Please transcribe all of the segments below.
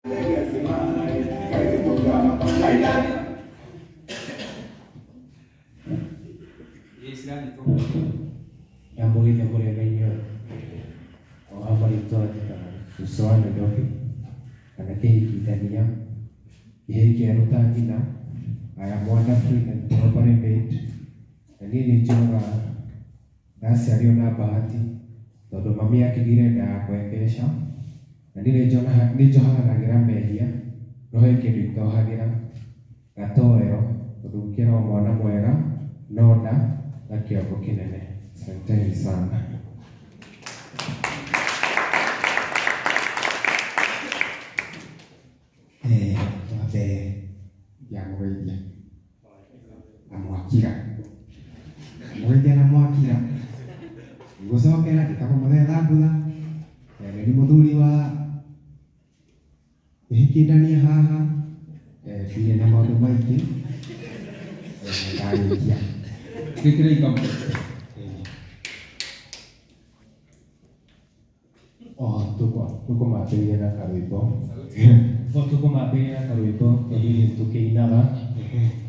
Yang boleh banyak orang itu usaha Nairobi karena kita ni yang kita ni I am wonderful and properly made. Na nini chunga nasi aliona bahati todo mami akigire na kuekesha na nile jona nijo hanagira media no hekiri tohagira gatoero tudukira mwana mwega noda na kioko kinene. Asanteni sana. Wabe yang wedia amwakira wedia na mwakira gusokera kitakumuthetha mbutha ni muthuri wa ihikindania haha bire na maundu maingi ngarikia kikira ikam tuko mapigana na karwimbo tukumambĩrĩra karwĩmbo tũkĩinaga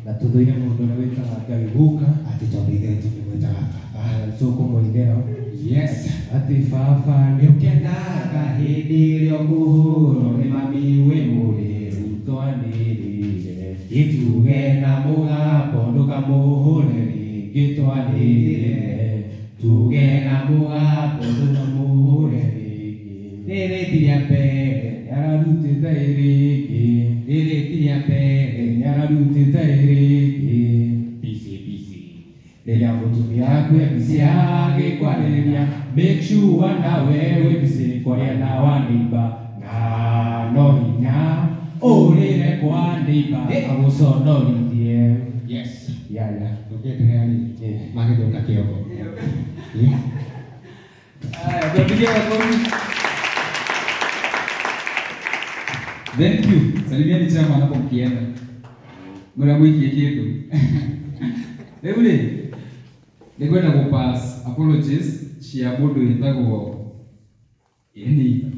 na tũthũire mũndũ ũrĩa wĩtaga Ngai Guka atĩ tondũ ithuĩ tũkĩmwĩtaga baba tũkũmũinĩra yes atĩ baba nĩũkenaga hĩndĩ ĩrĩa ũkũhũrwo nĩ mami wĩ mũrĩu twanĩrĩire ituge na mũgambo ndũkamũhũre rĩngĩ twanĩrĩire tuge na mũgambo ndũkamũhũre rĩngĩ rĩrĩ ti rĩa mbere yararutĩte ĩrĩkĩ rĩrĩ ti rĩa mbere yararutĩte ĩrĩkĩ bici rĩrĩa mũtumia akue bici agĩkwarĩrĩria make sure nawe wĩ bici kwaria na wa neighbor na no hinya ũrĩre kwa neighbor agũconorithie yes yaya tũkĩendelea rĩ magĩthũka kĩongo tupigie makofi. Thank you. Salimieni chama hapo mkienda. Mwana mwiki yetu. Ebule. Ningwenda kupass apologies chia mundu yitagwo yani.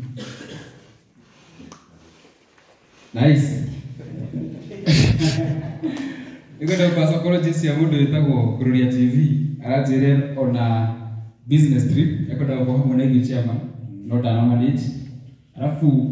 Nice. Ningwenda kupass apologies chia mundu yitagwo Gloria TV. Arajire ona business trip. Ekoda kwa mwana hivi chama. Not ana manage. Alafu